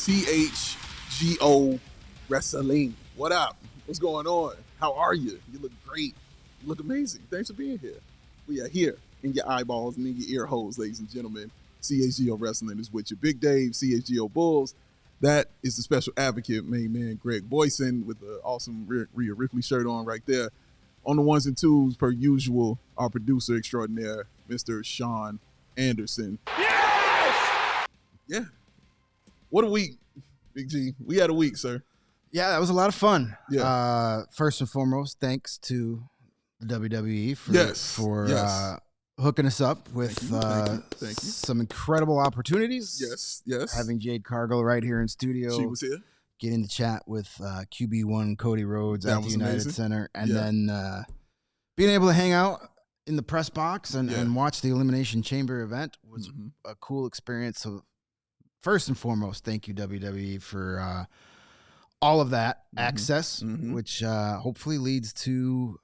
CHGO Wrestling. What up? What's going on? How are you? You look great. You look amazing. Thanks for being here. We are here in your eyeballs and in your ear holes, ladies and gentlemen. CHGO Wrestling is with your Big Dave, CHGO Bulls. That is the special advocate, main man Greg Boysen, with the awesome Rhea Ripley shirt on right there. On the ones and twos, per usual, our producer extraordinaire, Mr. Sean Anderson. Yes! Yeah. What a week, Big G. We had a week, sir. Yeah, that was a lot of fun. Yeah. First and foremost, thanks to the WWE for hooking us up with Thank you. some incredible opportunities. Yes. Having Jade Cargill right here in studio. She was here. Getting to chat with QB1 Cody Rhodes at the United amazing. Center. And then being able to hang out in the press box and watch the Elimination Chamber event was a cool experience. So first and foremost, thank you, WWE, for all of that access, which hopefully leads to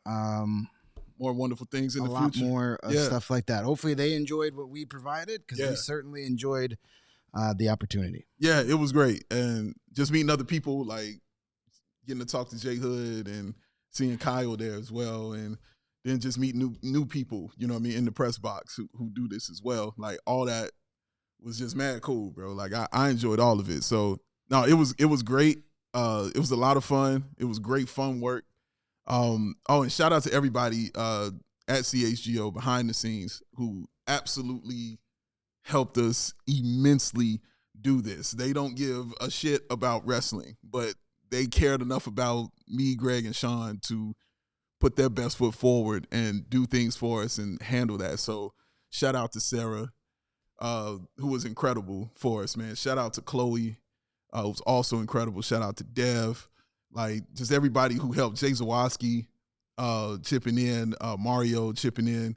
more wonderful things in the future. A lot more stuff like that. Hopefully they enjoyed what we provided, because we certainly enjoyed the opportunity. Yeah, it was great. And just meeting other people, like getting to talk to Jay Hood and seeing Kyle there as well. And then just meeting new people, you know what I mean, in the press box who do this as well. Like all that was just mad cool, bro. Like I enjoyed all of it. So no, it was great. It was a lot of fun. It was great fun work. And shout out to everybody at CHGO behind the scenes who absolutely helped us immensely do this. They don't give a shit about wrestling, but they cared enough about me, Greg, and Sean to put their best foot forward and do things for us and handle that. So shout out to Sarah, who was incredible for us, man. Shout out to Chloe, who was also incredible. Shout out to Dev, like just everybody who helped. Jay Zawoski chipping in, Mario chipping in.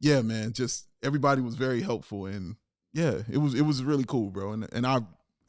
Yeah, man, just everybody was very helpful, and yeah, it was really cool, bro. And I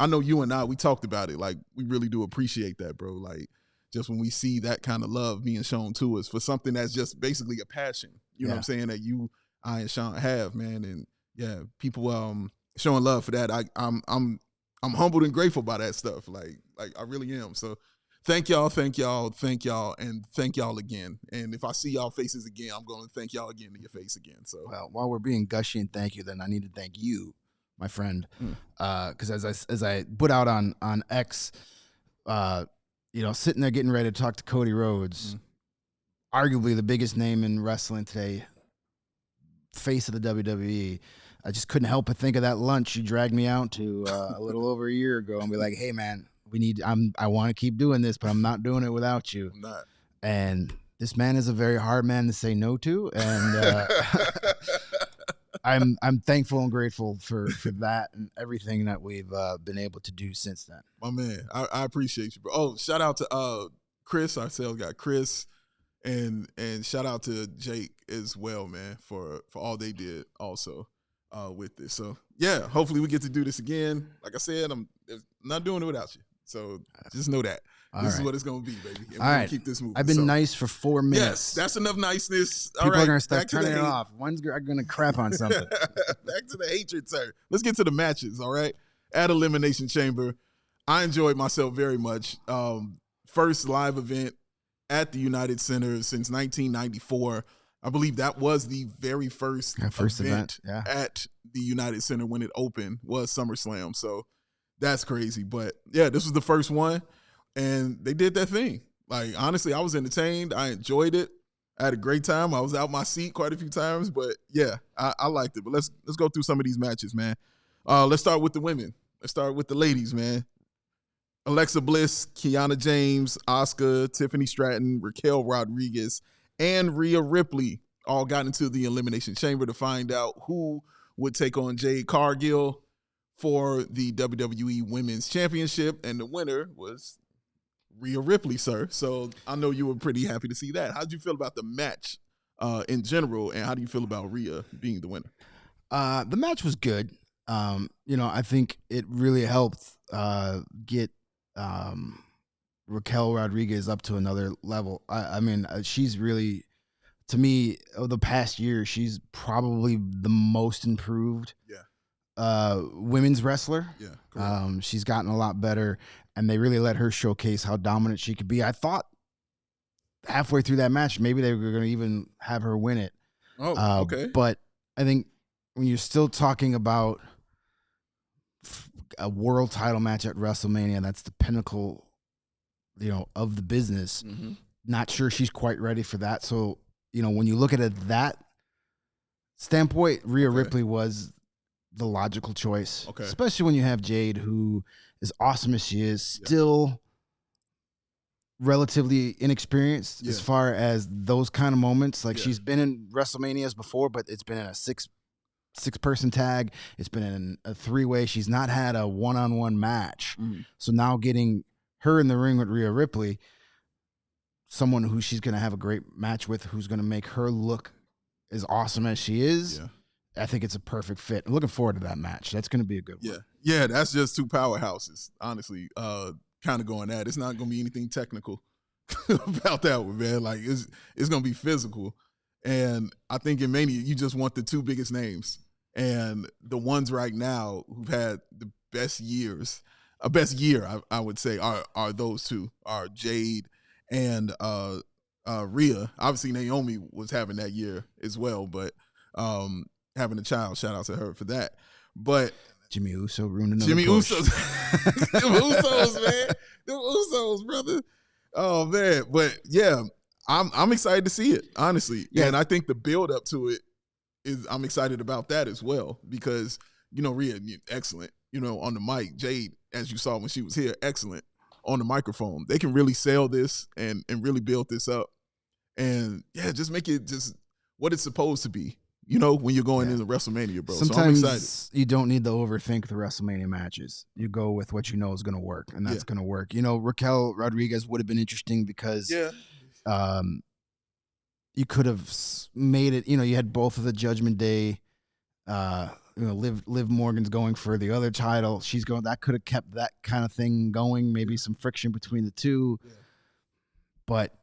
know you and I, we talked about it. Like, we really do appreciate that, bro. Like, just when we see that kind of love being shown to us for something that's just basically a passion, you know what I'm saying, that I and Sean have, man. And yeah, people showing love for that. I'm humbled and grateful by that stuff. Like I really am. So thank y'all, and thank y'all again. And if I see y'all faces again, I'm going to thank y'all again to your face again. So, well, while we're being gushy and thank you, then I need to thank you, my friend, because as I put out on X, sitting there getting ready to talk to Cody Rhodes, arguably the biggest name in wrestling today, face of the WWE. I just couldn't help but think of that lunch you dragged me out to a little over a year ago, and be like, hey man, I want to keep doing this, but I'm not doing it without you. I'm not. And this man is a very hard man to say no to, and I'm thankful and grateful for that and everything that we've been able to do since then. My man, I appreciate you, bro. Oh, shout out to Chris, our sales guy, Chris, and shout out to Jake as well, man, for all they did also with this. So yeah, hopefully we get to do this again. Like I said, I'm not doing it without you. So just know that. This is what it's going to be, baby. And we're going to keep this moving. I've been nice for 4 minutes. Yes, that's enough niceness. People are going to start turning it off. One's going to crap on something. Back to the hatred, sir. Let's get to the matches, all right? At Elimination Chamber, I enjoyed myself very much. First live event at the United Center since 1994. I believe that was the very first event at the United Center when it opened, was SummerSlam. So that's crazy. But yeah, this was the first one, and they did that thing. Like, honestly, I was entertained. I enjoyed it. I had a great time. I was out my seat quite a few times, but yeah, I liked it. But let's go through some of these matches, man. Let's start with the women. Let's start with the ladies, man. Alexa Bliss, Kiana James, Asuka, Tiffany Stratton, Raquel Rodriguez, and Rhea Ripley all got into the Elimination Chamber to find out who would take on Jade Cargill for the WWE Women's Championship, and the winner was Rhea Ripley, sir. So I know you were pretty happy to see that. How did you feel about the match in general, and how do you feel about Rhea being the winner? The match was good. I think it really helped get Raquel Rodriguez up to another level. I mean, she's really, to me, over the past year, she's probably the most improved. Yeah. women's wrestler. Yeah, she's gotten a lot better, and they really let her showcase how dominant she could be. I thought halfway through that match, maybe they were going to even have her win it. Oh, okay. But I think when you're still talking about a world title match at WrestleMania, that's the pinnacle, of the business. Mm-hmm. Not sure she's quite ready for that. So, when you look at it that standpoint, Rhea Ripley was the logical choice. Okay. Especially when you have Jade, who, as awesome as she is, still relatively inexperienced as far as those kind of moments. Like she's been in WrestleManias before, but it's been in a six-person tag. It's been in a 3-way. She's not had a one-on-one match. So now getting her in the ring with Rhea Ripley, someone who she's going to have a great match with, who's going to make her look as awesome as she is. Yeah. I think it's a perfect fit. I'm looking forward to that match. That's going to be a good one. Yeah, that's just two powerhouses, honestly, kind of going at it. It's not going to be anything technical about that one, man. Like, it's going to be physical. And I think in Mania, you just want the two biggest names. And the ones right now who've had the best years, I would say, are those two, are Jade and Rhea. Obviously, Naomi was having that year as well, but having a child, shout out to her for that. But Jimmy Uso ruined another Jimmy push. Usos. Them Usos, man. Them Usos, brother. Oh, man. But, yeah, I'm excited to see it, honestly. Yeah. And I think the build up to it I'm excited about that as well because, Rhea, excellent, on the mic. Jade, as you saw when she was here, excellent on the microphone. They can really sell this and really build this up. And, yeah, just make it just what it's supposed to be, when you're going into WrestleMania, bro. Sometimes so I'm excited. You don't need to overthink the WrestleMania matches. You go with what you know is going to work, and that's going to work. Raquel Rodriguez would have been interesting because you could have made it, you had both of the Judgment Day, Liv Morgan's going for the other title. She's going, that could have kept that kind of thing going, maybe some friction between the two. Yeah. But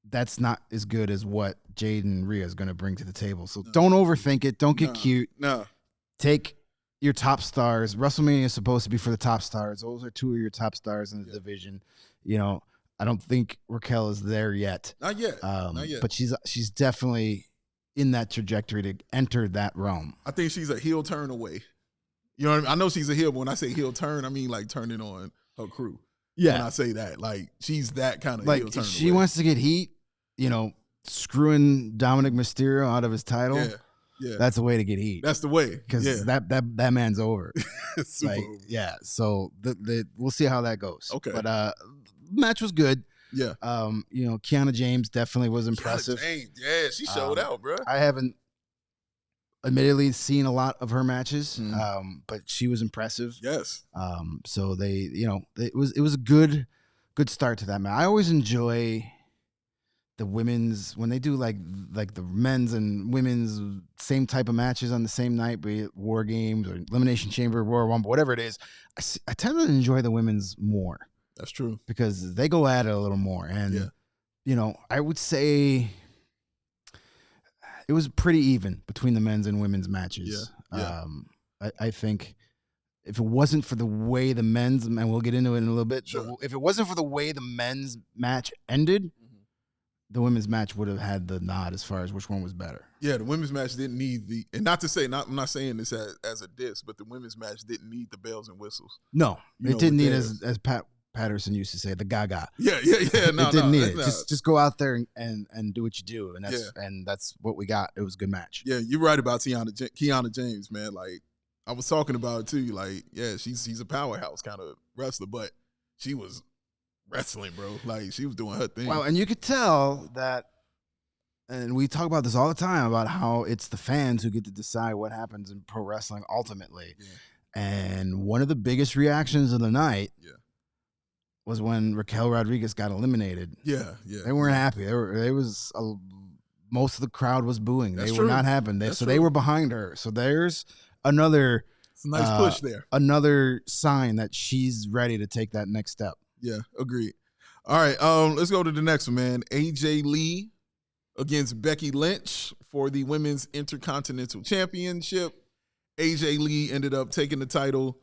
that's not as good as what Jade and Rhea is going to bring to the table. So don't overthink it. Don't get cute. No. Take your top stars. WrestleMania is supposed to be for the top stars. Those are two of your top stars in the division. I don't think Raquel is there yet. Not yet. Not yet. But she's definitely in that trajectory to enter that realm. I think she's a heel turn away. You know what I mean? I know she's a heel, but when I say heel turn, I mean like turning on her crew. Yeah. When I say that, like she's that kind of like heel turn she away. wants to get heat, screwing Dominic Mysterio out of his title. Yeah. That's the way to get heat. That's the way. Because that man's over. Super over. Yeah. So we'll see how that goes. Okay. But match was good. Yeah. Kiana James definitely was impressive. Yeah, she showed out, bro. I haven't admittedly seen a lot of her matches, but she was impressive. Yes. So it was a good start to that match. I always enjoy the women's when they do like the men's and women's same type of matches on the same night, be it War Games or Elimination Chamber, Royal Rumble, whatever it is. I tend to enjoy the women's more. That's true. Because they go at it a little more. And, I would say it was pretty even between the men's and women's matches. Yeah. I think if it wasn't for the way the men's, and we'll get into it in a little bit, sure. If it wasn't for the way the men's match ended, the women's match would have had the nod as far as which one was better. Yeah, the women's match didn't need and I'm not saying this as a diss, but the women's match didn't need the bells and whistles. No, it didn't need as Pat Patterson used to say, the gaga. Yeah. No, it didn't need it. Just go out there and do what you do, and that's what we got. It was a good match. Yeah, you're right about Kiana James, man. Like I was talking about it too. Like, yeah, she's a powerhouse kind of wrestler, but she was wrestling, bro. Like she was doing her thing. Well, and you could tell that, and we talk about this all the time about how it's the fans who get to decide what happens in pro wrestling ultimately. Yeah. And one of the biggest reactions of the night was when Raquel Rodriguez got eliminated. Yeah. They weren't happy. Most of the crowd was booing. They were not happy. So they were behind her. So there's another. It's a nice push there. Another sign that she's ready to take that next step. Yeah, agreed. All right, let's go to the next one, man. AJ Lee against Becky Lynch for the Women's Intercontinental Championship. AJ Lee ended up taking the title.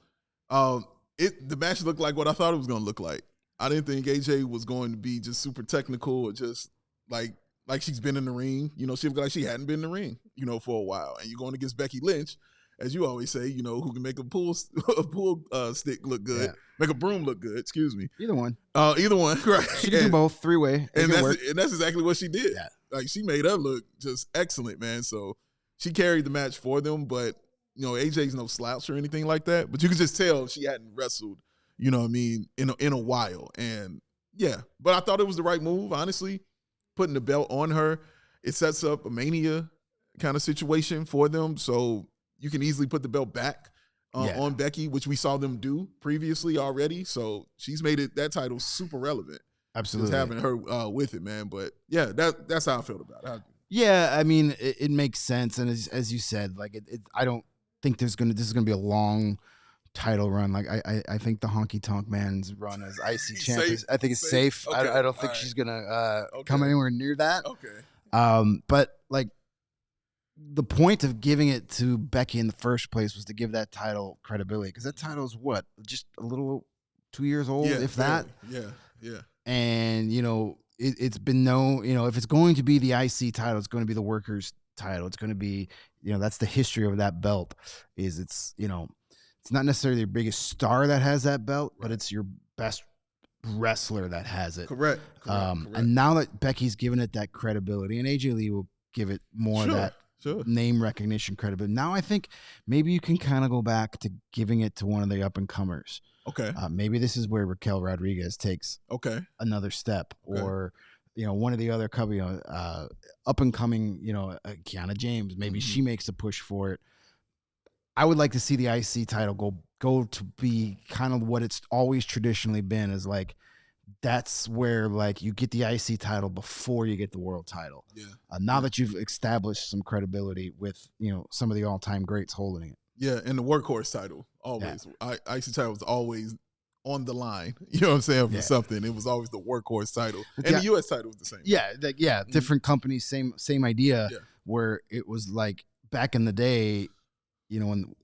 The match looked like what I thought it was going to look like. I didn't think AJ was going to be just super technical or just like she's been in the ring. You know, she looked like she hadn't been in the ring, you know, for a while. And you're going against Becky Lynch, as you always say, you know, who can make a pool stick look good, make a broom look good. Excuse me. Either one. Either one, right? She can do both, 3-way, and that's exactly what she did. Yeah. Like she made her look just excellent, man. So she carried the match for them, but you know, AJ's no slouch or anything like that. But you could just tell she hadn't wrestled, you know what I mean, in a while. And yeah, but I thought it was the right move, honestly. Putting the belt on her, it sets up a Mania kind of situation for them. So you can easily put the belt back on Becky, which we saw them do previously already. So she's made that title super relevant. Absolutely. Just having her with it, man. But yeah, that's how I felt about it. Yeah, I mean, it makes sense. And as you said, like I don't think this is gonna be a long title run. Like I think the Honky Tonk Man's run as IC champion, I think it's safe. Okay. I don't think she's gonna come anywhere near that. Okay. But like the point of giving it to Becky in the first place was to give that title credibility, because that title is what, just a little 2 years old, if that. Yeah. And you know, it's been known, you know, if it's going to be the IC title, it's going to be the workers title. It's going to be, you know, that's the history of that belt. It's you know, it's not necessarily your biggest star that has that belt, but it's your best wrestler that has it. Correct. And now that Becky's given it that credibility, and AJ Lee will give it more of that name recognition credibility. Now I think maybe you can kind of go back to giving it to one of the up and comers. Okay. Maybe this is where Raquel Rodriguez takes another step, or you know, one of the other couple, you know, up and coming, you know, Kiana James. Maybe she makes a push for it. I would like to see the IC title go to be kind of what it's always traditionally been, is like, that's where like you get the IC title before you get the world title. Yeah. Now that you've established some credibility with, you know, some of the all-time greats holding it. Yeah, and the workhorse title always. IC title was always on the line. You know what I'm saying, for something. It was always the workhorse title, and the US title was the same. Yeah, different companies, same idea. Yeah. Where it was like back in the day, you know, when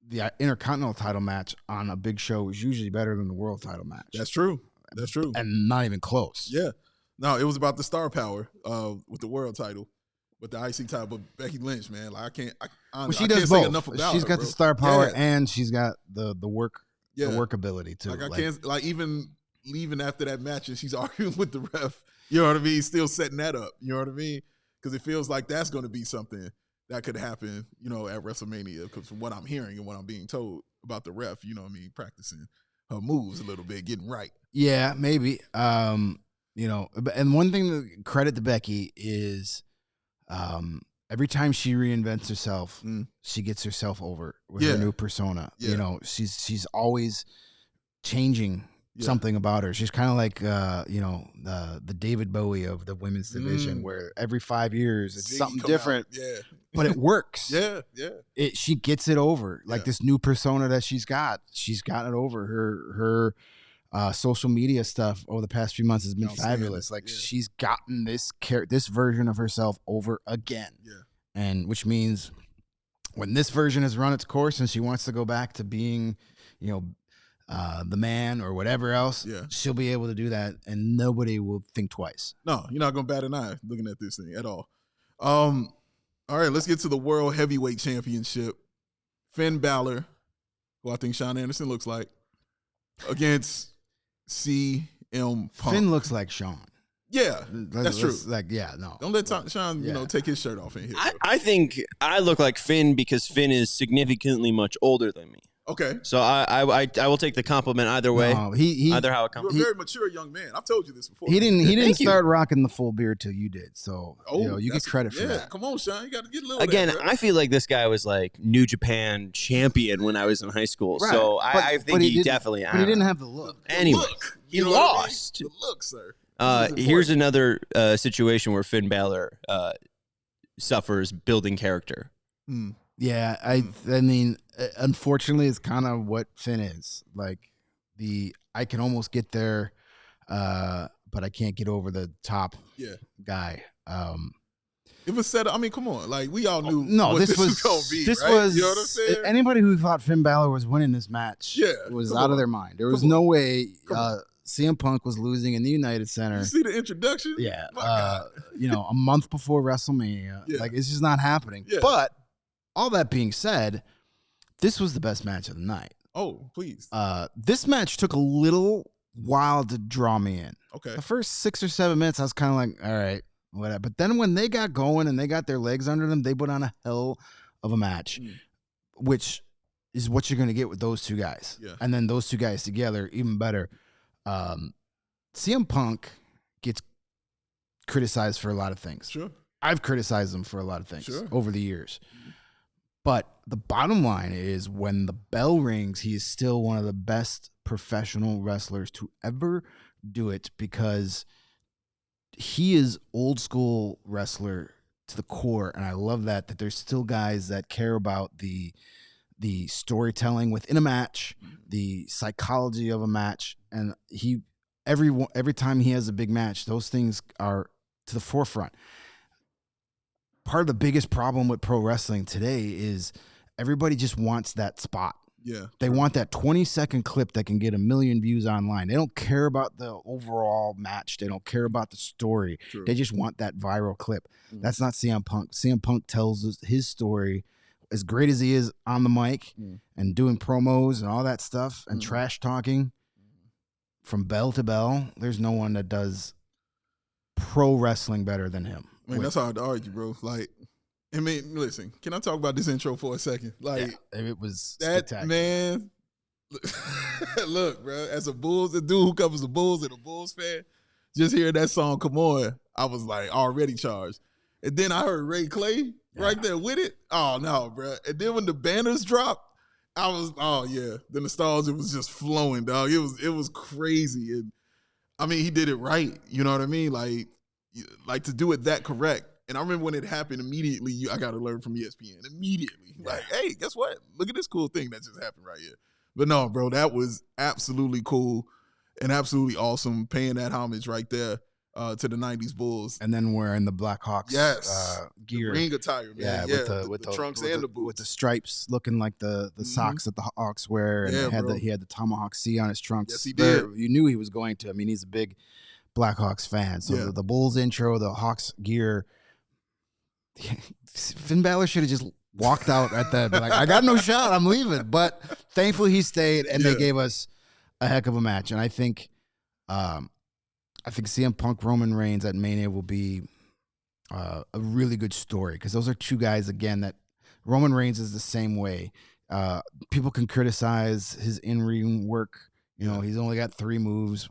the Intercontinental title match on a big show was usually better than the world title match. That's true, and not even close. Yeah, no, it was about the star power with the world title. With the IC title, but Becky Lynch, man, like she does both. Say enough about she's got the star power, and she's got the work, the work ability too. Like I can't, like, even leaving after that match, and she's arguing with the ref. You know what I mean? Still setting that up. You know what I mean? Because it feels like that's going to be something that could happen, you know, at WrestleMania. Because from what I'm hearing and what I'm being told about the ref, you know what I mean, practicing her moves a little bit, getting right. Yeah, maybe. You know, and one thing to credit to Becky is, every time she reinvents herself, she gets herself over with her new persona. You know, she's always changing something about her. She's kind of like, you know, the David Bowie of the women's division, where every 5 years it's something different. But it works. She gets it over. Like this new persona that she's gotten it over. Her social media stuff over the past few months has been fabulous. Like she's gotten this version of herself over again. And which means when this version has run its course and she wants to go back to being, you know, the man or whatever else, she'll be able to do that, and nobody will think twice. No, you're not gonna bat an eye looking at this thing at all. All right, let's get to the World Heavyweight Championship. Finn Balor, who I think Shawn Anderson looks like, against CM Punk. Finn looks like Shawn. Yeah, that's true. No. Don't let Shawn, you know, take his shirt off in here. I think I look like Finn because Finn is significantly much older than me. Okay. So I will take the compliment either way. No, either how it comes. You're a very mature young man. I've told you this before. He didn't start rocking the full beard till you did. So you know, you get credit for that. Come on, Sean. You got to get a little. Again, I feel like this guy was like New Japan champion when I was in high school. Right. So I think he definitely. But he didn't have the look. Anyway, he lost. The look, sir. Here's another situation where Finn Balor suffers building character. Yeah, I mean, unfortunately, it's kind of what Finn is. Like I can almost get there, but I can't get over the top guy. It was set up. I mean, come on. Like, we all knew no, what this was going to be, this right? was You know what I'm saying? anybody who thought Finn Balor was winning this match was out of their mind. There was no way CM Punk was losing in the United Center. You see the introduction? Yeah. A month before WrestleMania. Yeah. Like, it's just not happening. Yeah. But all that being said, this was the best match of the night. Oh, please. This match took a little while to draw me in. Okay. The first 6 or 7 minutes, I was kind of like, all right, whatever. But then when they got going and they got their legs under them, they put on a hell of a match, which is what you're going to get with those two guys. Yeah. And then those two guys together, even better. CM Punk gets criticized for a lot of things. Sure. I've criticized him for a lot of things over the years. But the bottom line is, when the bell rings, he is still one of the best professional wrestlers to ever do it, because he is old school wrestler to the core. And I love that there's still guys that care about the storytelling within a match, the psychology of a match. And every time he has a big match, those things are to the forefront. Part of the biggest problem with pro wrestling today is everybody just wants that spot. Yeah. They want that 20-second clip that can get 1 million views online. They don't care about the overall match. They don't care about the story. True. They just want that viral clip. That's not CM Punk. CM Punk tells us his story, as great as he is on the mic and doing promos and all that stuff and trash talking from bell to bell. There's no one that does pro wrestling better than him. I mean, that's hard to argue, bro. Like, I mean, listen, can I talk about this intro for a second? Like, it was that spectacular. man. Look, bro, as a Bulls, the dude who covers the Bulls and a Bulls fan, just hearing that song come on, I was like already charged. And then I heard Ray Clay right there with it. Oh no, bro. And then when the banners dropped, I was, oh yeah, the nostalgia was just flowing, dog. It was crazy. And I mean, he did it right. You know what I mean? Like to do it that correct. And I remember when it happened immediately, I got to learn from ESPN immediately. Like, hey, guess what? Look at this cool thing that just happened right here. But no, bro, that was absolutely cool and absolutely awesome, paying that homage right there to the 90s Bulls. And then wearing the Blackhawks gear. The ring attire, man. Yeah, with the trunks and the boots. With the stripes looking like the socks that the Hawks wear. And he had the Tomahawk C on his trunks. Yes, he did. You knew he was going to. I mean, he's a big Blackhawks fan. So the Bulls intro, the Hawks gear. Finn Balor should have just walked out at that. Like, I got no shot. I'm leaving. But thankfully he stayed, and they gave us a heck of a match. And I think CM Punk Roman Reigns at Mania will be a really good story, because those are two guys, again, that Roman Reigns is the same way. People can criticize his in-ring work. You know, he's only got 3 moves.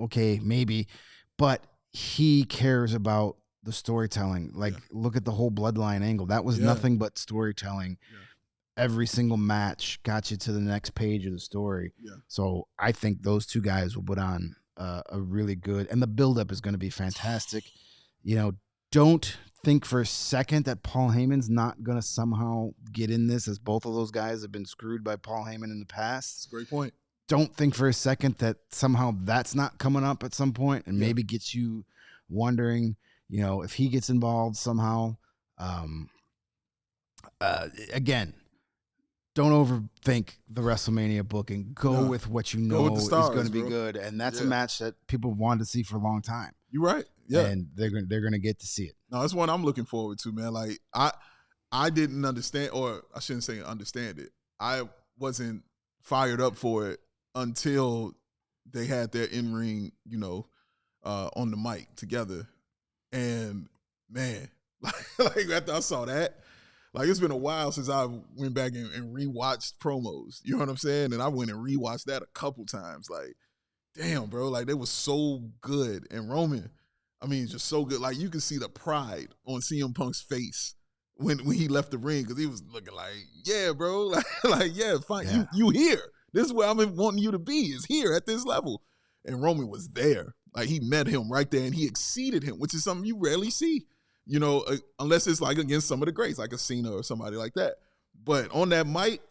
Okay, maybe. But he cares about the storytelling. Like, look at the whole bloodline angle. That was nothing but storytelling. Every single match got you to the next page of the story. So I think those two guys will put on a really good, and the buildup is going to be fantastic. You know, don't think for a second that Paul Heyman's not going to somehow get in this, as both of those guys have been screwed by Paul Heyman in the past. That's a great point. Don't think for a second that somehow that's not coming up at some point, and maybe gets you wondering, you know, if he gets involved somehow. Again, don't overthink the WrestleMania booking. Go with what you know is going to be good, and that's a match that people have wanted to see for a long time. You're right. Yeah, and they're going to get to see it. No, it's one I'm looking forward to, man. Like, I didn't understand, or I shouldn't say understand it. I wasn't fired up for it until they had their in-ring, you know, on the mic together. And man, like after I saw that, like, it's been a while since I went back and rewatched promos. You know what I'm saying? And I went and rewatched that a couple times. Like, damn, bro, like, they was so good. And Roman, I mean, just so good. Like, you can see the pride on CM Punk's face when he left the ring, because he was looking like, yeah, bro, like yeah, fine, yeah. You here. This is where I've been wanting you to be, is here at this level. And Roman was there. Like, he met him right there, and he exceeded him, which is something you rarely see, you know, unless it's like against some of the greats, like a Cena or somebody like that. But on that mic,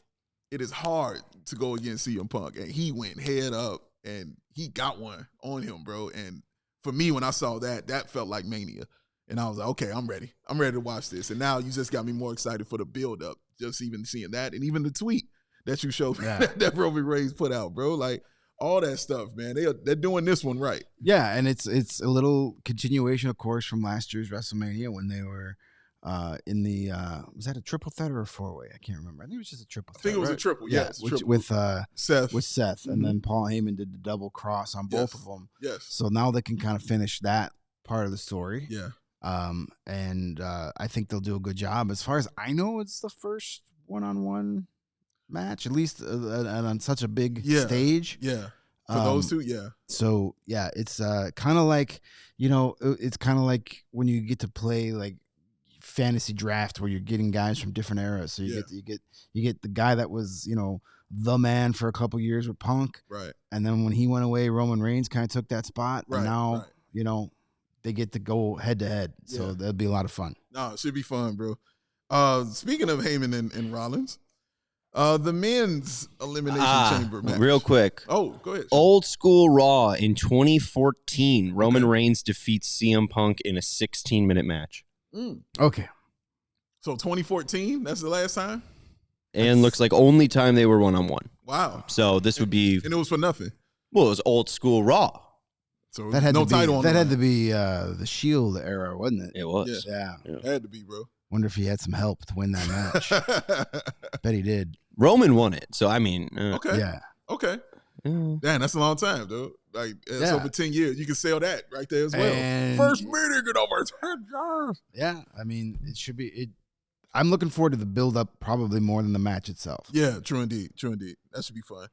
it is hard to go against CM Punk. And he went head up, and he got one on him, bro. And for me, when I saw that, that felt like Mania. And I was like, okay, I'm ready. I'm ready to watch this. And now you just got me more excited for the build up. Just even seeing that, and even the tweet that you showed me that Roman Reigns put out, bro. Like all that stuff, man. They're doing this one right. Yeah, and it's a little continuation, of course, from last year's WrestleMania when they were in the was that a triple threat or a 4-way? I can't remember. I think it was just a triple threat. I think it was a triple. Yeah, triple. With Seth. Mm-hmm. And then Paul Heyman did the double cross on both of them. Yes. So now they can kind of finish that part of the story. Yeah. And I think they'll do a good job. As far as I know, it's the first one-on-one match, at least on such a big stage. Yeah. For those two, yeah. So yeah, it's kind of like, it's kind of like when you get to play like fantasy draft where you're getting guys from different eras. So you get the guy that was, the man for a couple years with Punk. Right. And then when he went away, Roman Reigns kind of took that spot. Right. And now, they get to go head to head. So that'll be a lot of fun. No, it should be fun, bro. Speaking of Heyman and Rollins, the men's Elimination Chamber match. Real quick. Oh, go ahead. Old school Raw in 2014. Roman Reigns defeats CM Punk in a 16-minute match. Okay. So 2014, that's the last time? And looks like only time they were one-on-one. Wow. So this would be... And it was for nothing. Well, it was old school Raw. So that had no to be, title on that had to be the Shield era, wasn't it? It was. Yeah. It had to be, bro. Wonder if he had some help to win that match. Bet he did. Roman won it. So, I mean... okay. Yeah. Okay. Damn, that's a long time, dude. Like, it's over 10 years. You can sell that right there as well. And first meeting in over 10 years. Yeah. I mean, it should be... I'm looking forward to the build-up probably more than the match itself. Yeah, true indeed. True indeed. That should be fun.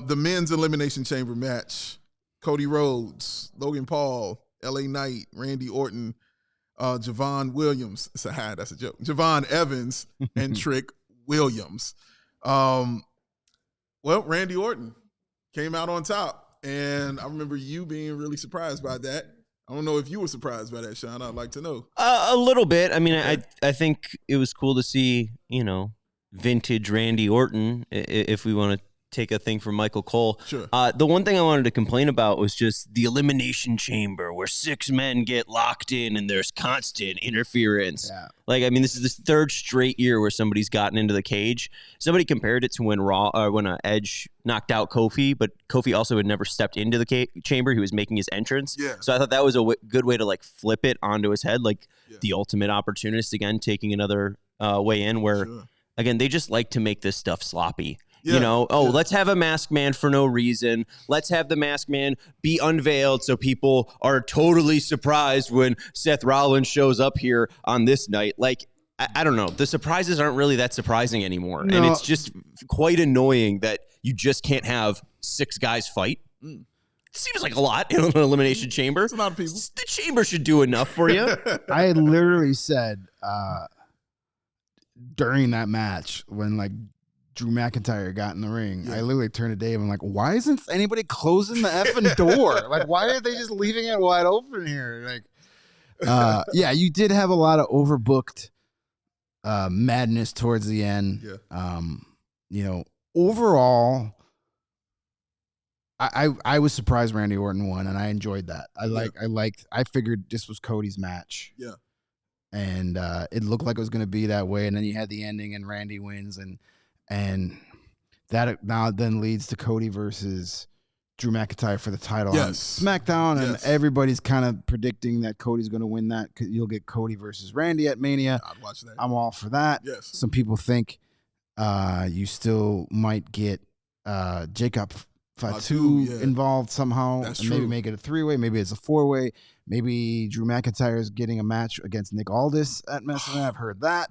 The men's Elimination Chamber match. Cody Rhodes, Logan Paul, LA Knight, Randy Orton, Javon Williams. That's a joke. Javon Evans and Trick Williams. Well, Randy Orton came out on top, and I remember you being really surprised by that. I don't know if you were surprised by that, Sean. I'd like to know. A little bit. I mean, I think it was cool to see, vintage Randy Orton, if we want to take a thing from Michael Cole. Sure. The one thing I wanted to complain about was just the Elimination Chamber where 6 men get locked in and there's constant interference. Yeah. Like, I mean, this is the 3rd straight year where somebody's gotten into the cage. Somebody compared it to when Edge knocked out Kofi, but Kofi also had never stepped into the chamber. He was making his entrance. Yeah. So I thought that was a good way to like flip it onto his head, like the ultimate opportunist again, taking another way in where, again, they just like to make this stuff sloppy. Yeah. Let's have a masked man for no reason. Let's have the masked man be unveiled so people are totally surprised when Seth Rollins shows up here on this night. Like, I don't know. The surprises aren't really that surprising anymore. No. And it's just quite annoying that you just can't have 6 guys fight. It seems like a lot in an elimination chamber. It's a lot of people. The chamber should do enough for you. I had literally said during that match when like Drew McIntyre got in the ring, I literally turned to Dave. I'm like, why isn't anybody closing the effing door? Like, why are they just leaving it wide open here? Like, you did have a lot of overbooked madness towards the end. Yeah. Overall, I was surprised Randy Orton won, and I enjoyed that. I figured this was Cody's match. Yeah. And it looked like it was going to be that way, and then you had the ending, and Randy wins, and that now then leads to Cody versus Drew McIntyre for the title on SmackDown, and everybody's kind of predicting that Cody's going to win that. You'll get Cody versus Randy at Mania. I'd watch that. I'm all for that. Yes. Some people think you still might get Jacob Fatu involved somehow. That's and true. Maybe make it a 3-way. Maybe it's a 4-way. Maybe Drew McIntyre is getting a match against Nick Aldis at WrestleMania. I've heard that.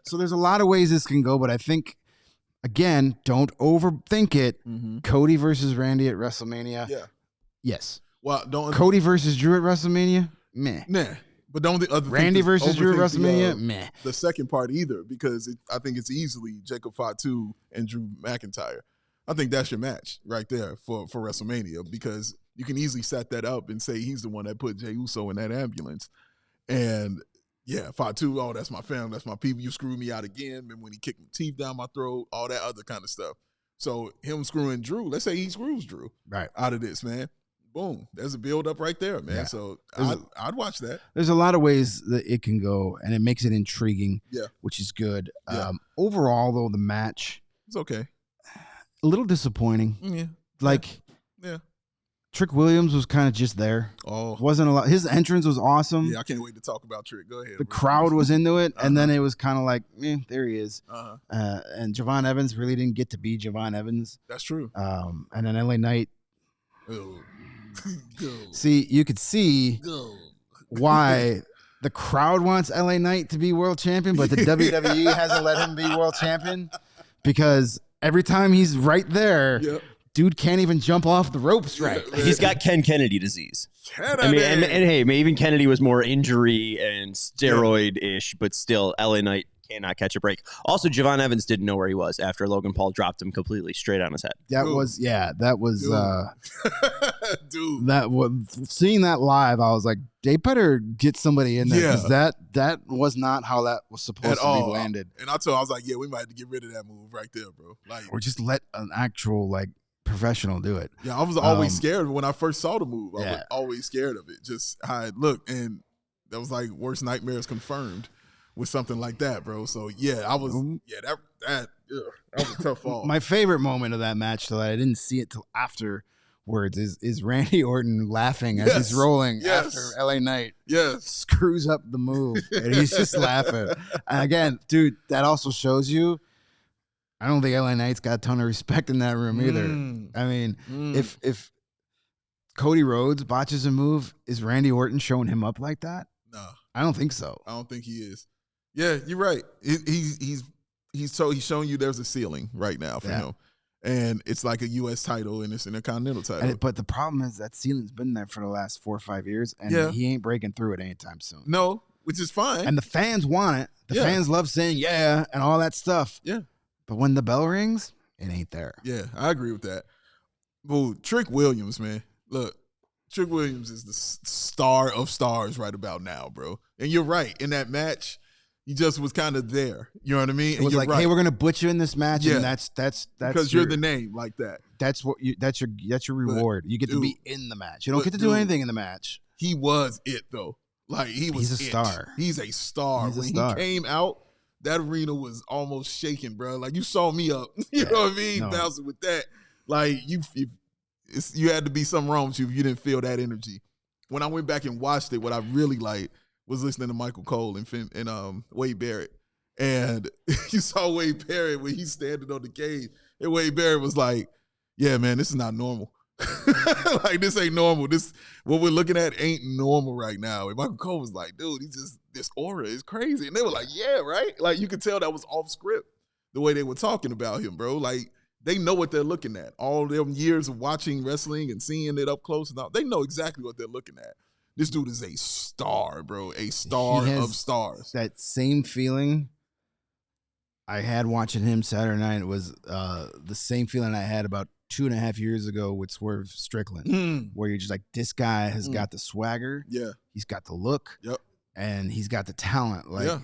So there's a lot of ways this can go, but I think, again, don't overthink it. Cody versus Randy at WrestleMania. Yeah. Yes. Well, don't Cody versus Drew at WrestleMania. Meh. Nah. But don't the other Randy versus Drew at WrestleMania. Meh. The second part either, because I think it's easily Jacob Fatu and Drew McIntyre. I think that's your match right there for WrestleMania, because you can easily set that up and say he's the one that put Jey Uso in that ambulance. And yeah, Fatu, oh, that's my family, that's my people. You screwed me out again. And when he kicked my teeth down my throat, all that other kind of stuff. So him screwing Drew, let's say he screws Drew right out of this, man. boom, there's a build up right there, man. Yeah. So I'd watch that. There's a lot of ways that it can go, and it makes it intriguing. Yeah, which is good. Yeah. Overall, though, the match it's okay. A little disappointing. Yeah, like yeah. Trick Williams was kind of just there. Oh, wasn't a lot. His entrance was awesome. Yeah, I can't wait to talk about Trick. Go ahead. The crowd was into it, and then it was kind of like, there he is. And Javon Evans really didn't get to be Javon Evans. That's true. And then LA Knight. Go. See, you could see why the crowd wants LA Knight to be world champion, but the WWE hasn't let him be world champion because every time he's right there. Yep. Dude can't even jump off the ropes right. He's got Ken Kennedy disease. I mean, and hey, even Kennedy was more injury and steroid-ish, but still, LA Knight cannot catch a break. Also, Javon Evans didn't know where he was after Logan Paul dropped him completely straight on his head. That was seeing that live, I was like, they better get somebody in there because that was not how that was supposed to be landed. And I was like, yeah, we might have to get rid of that move right there, bro. Like, or just let an actual professional do it. Yeah, I was always scared when I first saw the move. I was always scared of it, just how it looked, and that was like worst nightmares confirmed with something like that, bro. So yeah, I was that was a tough fall. My favorite moment of that match, though, I didn't see it till afterwards, is Randy Orton laughing as he's rolling after LA Knight screws up the move, and he's just laughing. And again, dude, that also shows you. I don't think LA Knight's got a ton of respect in that room either. I mean, if Cody Rhodes botches a move, is Randy Orton showing him up like that? No, I don't think so. I don't think he is. Yeah, you're right. He's showing you there's a ceiling right now for him, and it's like a U.S. title and it's an Intercontinental title. But the problem is that ceiling's been there for the last 4 or 5 years, and he ain't breaking through it anytime soon. No, which is fine. And the fans want it. The fans love saying and all that stuff. Yeah. But when the bell rings, it ain't there. Yeah, I agree with that. Well, Trick Williams, man. Look, Trick Williams is the star of stars right about now, bro. And you're right. In that match, he just was kind of there. You know what I mean? It was like, hey, we're gonna put you in this match, and that's because you're the name like that. That's your reward. You get to be in the match. You don't get to do anything in the match. He was it though. Like he's a star. He's a star. When he came out, that arena was almost shaking, bro. Like you saw me up. You know what I mean? Bouncing with that. Like you had to be something wrong with you if you didn't feel that energy. When I went back and watched it, what I really liked was listening to Michael Cole and Wade Barrett. And you saw Wade Barrett when he's standing on the cage, and Wade Barrett was like, yeah, man, this is not normal. Like, this ain't normal. What we're looking at ain't normal right now. And Michael Cole was like, dude, this aura is crazy. And they were like, yeah, right? Like, you could tell that was off script, the way they were talking about him, bro. Like, they know what they're looking at. All them years of watching wrestling and seeing it up close and all, they know exactly what they're looking at. This dude is a star, bro. A star of stars. That same feeling I had watching him Saturday night was the same feeling I had about 2.5 years ago with Swerve Strickland, where you're just like, this guy has got the swagger. Yeah. He's got the look. Yep. And he's got the talent. Like,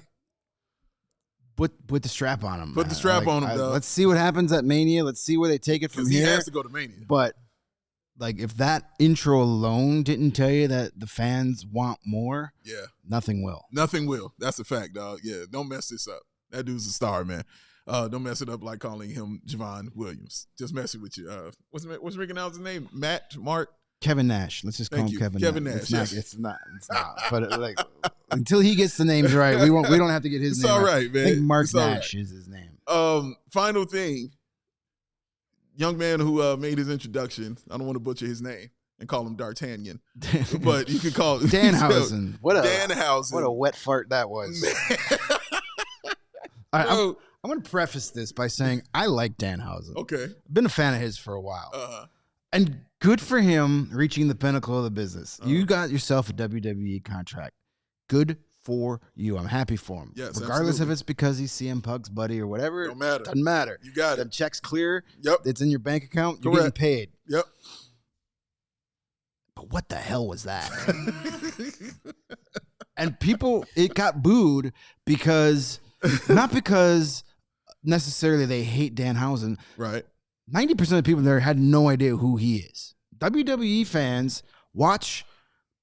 put the strap on him. Put the strap on him, dog. Let's see what happens at Mania. Let's see where they take it from here. He has to go to Mania. But, like, if that intro alone didn't tell you that the fans want more, nothing will. Nothing will. That's a fact, dog. Yeah, don't mess this up. That dude's a star, man. Don't mess it up like calling him Javon Williams. Just messing with you. What's Rick Announc's name? Mark? Kevin Nash. Let's just call him Kevin Nash. It's not. But like, until he gets the names right, we don't have to get his name. It's all right, man. I think Mark Nash is his name. Final thing. Young man who made his introduction. I don't want to butcher his name and call him D'Artagnan, but you can call him Danhausen. Danhausen. What a wet fart that was. I'm going to preface this by saying I like Danhausen. Okay. I've been a fan of his for a while. And good for him reaching the pinnacle of the business. You got yourself a WWE contract. Good for you. I'm happy for him. Yes, regardless if it's because he's CM Punk's buddy or whatever. Don't matter. Doesn't matter. You got it. The check's clear. Yep. It's in your bank account. You're getting paid. Yep. But what the hell was that? And it got booed because, not because necessarily they hate Danhausen. Right. 90% of the people there had no idea who he is. WWE fans watch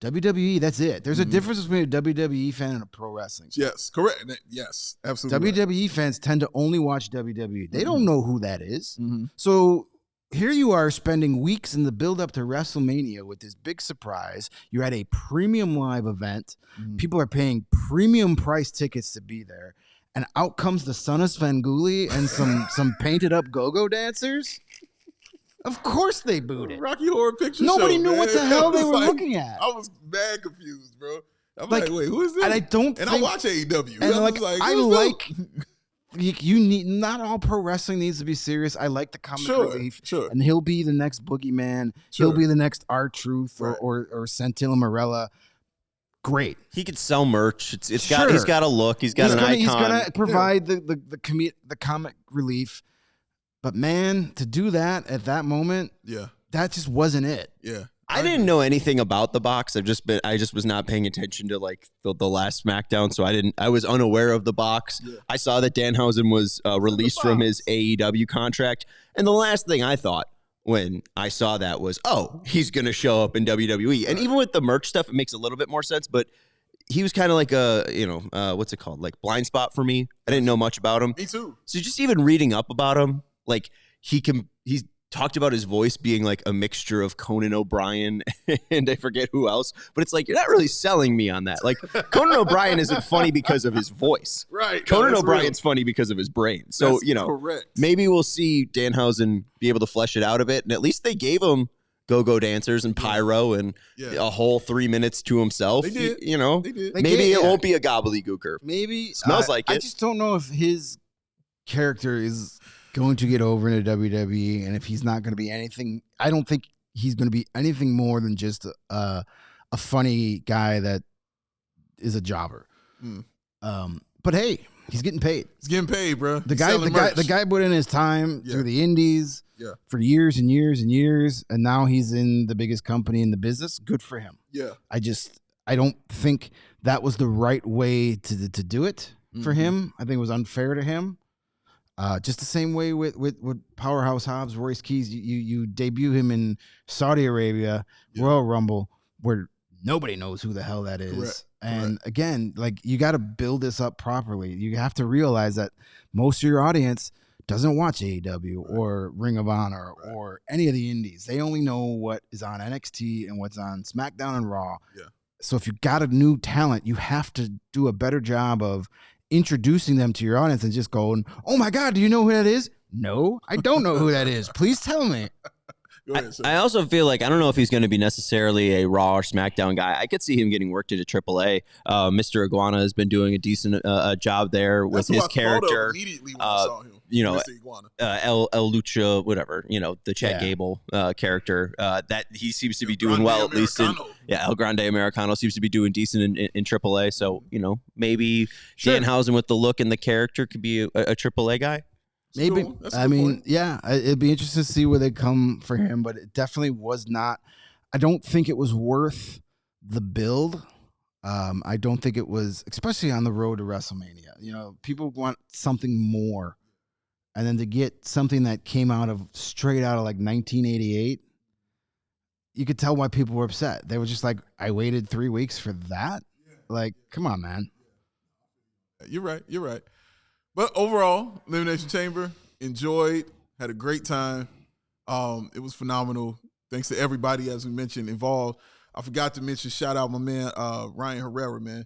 WWE. That's it. There's a difference between a WWE fan and a pro wrestling. Yes, correct. Yes, absolutely. WWE fans tend to only watch WWE. They don't know who that is. So here you are spending weeks in the build up to WrestleMania with this big surprise. You're at a premium live event. People are paying premium price tickets to be there. And out comes the son of Svengoolie and some painted up go-go dancers. Of course they booed it. Rocky Horror Picture Nobody Show, knew man. what the hell they were like, looking at. I was mad confused, bro. I'm like, wait, who is this? And I don't and think, I watch AEW. And I like you need, not all pro wrestling needs to be serious. I like the comic relief. Sure. And he'll be the next Boogeyman. He'll be the next R-Truth or Santilla Morella. Great. He could sell merch. He's got a look. He's got an icon. He's gonna provide the comic relief. But man, to do that at that moment, that just wasn't it. Yeah. I didn't know anything about the box. I just was not paying attention to like the last SmackDown, so I was unaware of the box. Yeah. I saw that Danhausen was released from his AEW contract, and the last thing I thought when I saw that was, oh, he's gonna show up in WWE. And even with the merch stuff, it makes a little bit more sense. But he was kind of like what's it called, like blind spot for me. I didn't know much about him. Me too. So just even reading up about him, like he's talked about his voice being like a mixture of Conan O'Brien and I forget who else, but it's like, you're not really selling me on that. Like Conan O'Brien isn't funny because of his voice. Right. Conan O'Brien's funny because of his brain. So, that's correct. Maybe we'll see Danhausen be able to flesh it out a bit. And at least they gave him go-go dancers and pyro and a whole 3 minutes to himself. They did. They did. Maybe it won't be a gobbledygooker. Maybe. Smells like it. I just don't know if his character is going to get over into WWE, and if he's not going to be anything, I don't think he's going to be anything more than just a funny guy that is a jobber. But hey, he's getting paid. He's getting paid, bro. The guy put in his time through the indies for years and years and years, and now he's in the biggest company in the business. Good for him. Yeah. I don't think that was the right way to do it for him. I think it was unfair to him. Just the same way with Powerhouse Hobbs, Royce Keys, you debut him in Saudi Arabia, Royal Rumble, where nobody knows who the hell that is. Correct. And again, like, you got to build this up properly. You have to realize that most of your audience doesn't watch AEW or Ring of Honor or any of the indies. They only know what is on NXT and what's on SmackDown and Raw. Yeah. So if you got a new talent, you have to do a better job of introducing them to your audience and just going, oh my God, do you know who that is? No, I don't know who that is. Please tell me. I also feel like, I don't know if he's going to be necessarily a Raw or SmackDown guy. I could see him getting worked into AAA. Mr. Iguana has been doing a decent job there with his character. Immediately when I saw him. El Lucha, whatever, the Chad Gable character that he seems to be doing well, at least in El Grande Americano seems to be doing decent in AAA. So, maybe Danhausen with the look and the character could be a AAA guy. Maybe. Cool. I mean, it'd be interesting to see where they come for him, but it definitely was not. I don't think it was worth the build. I don't think it was, especially on the road to WrestleMania. People want something more. And then to get something that came straight out of like 1988, you could tell why people were upset. They were just like, I waited 3 weeks for that? Like, come on, man. You're right. But overall, Elimination Chamber, enjoyed, had a great time. It was phenomenal. Thanks to everybody, as we mentioned, involved. I forgot to mention, shout out my man, Ryan Herrera, man.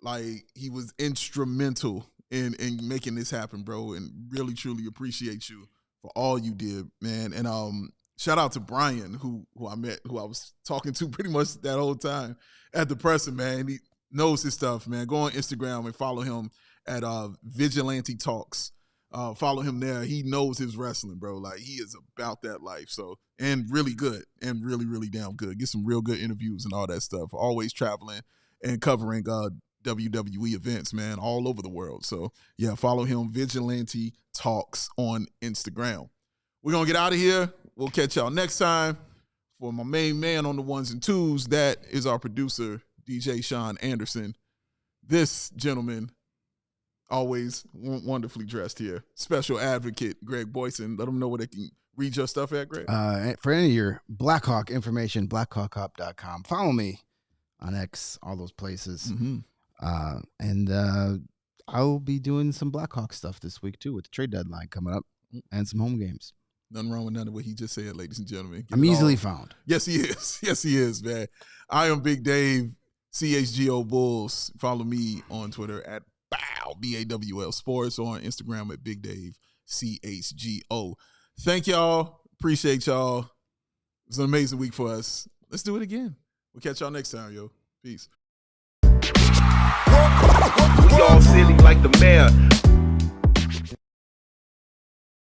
Like, he was instrumental in making this happen, bro, and really, truly appreciate you for all you did, man. And shout out to Brian, who I met, who I was talking to pretty much that whole time at the presser, man. He knows his stuff, man. Go on Instagram and follow him at Vigilante Talks. Follow him there. He knows his wrestling, bro. Like, he is about that life. So, and really good, and really, really damn good. Get some real good interviews and all that stuff. Always traveling and covering WWE events, man, all over the world. So, yeah, follow him, Vigilante Talks on Instagram. We're going to get out of here. We'll catch y'all next time. For my main man on the ones and twos, that is our producer, DJ Sean Anderson. This gentleman, always wonderfully dressed here. Special advocate, Greg Boysen. Let them know where they can read your stuff at, Greg. For any of your Blackhawk information, blackhawkup.com. Follow me on X, all those places. And I'll be doing some Blackhawk stuff this week, too, with the trade deadline coming up and some home games. Nothing wrong with none of what he just said, ladies and gentlemen. I'm easily found. Yes, he is. Yes, he is, man. I am Big Dave, CHGO Bulls. Follow me on Twitter at BAWL, BAWL Sports, or on Instagram at Big Dave, CHGO. Thank y'all. Appreciate y'all. It was an amazing week for us. Let's do it again. We'll catch y'all next time, yo. Peace. We all silly like the mayor.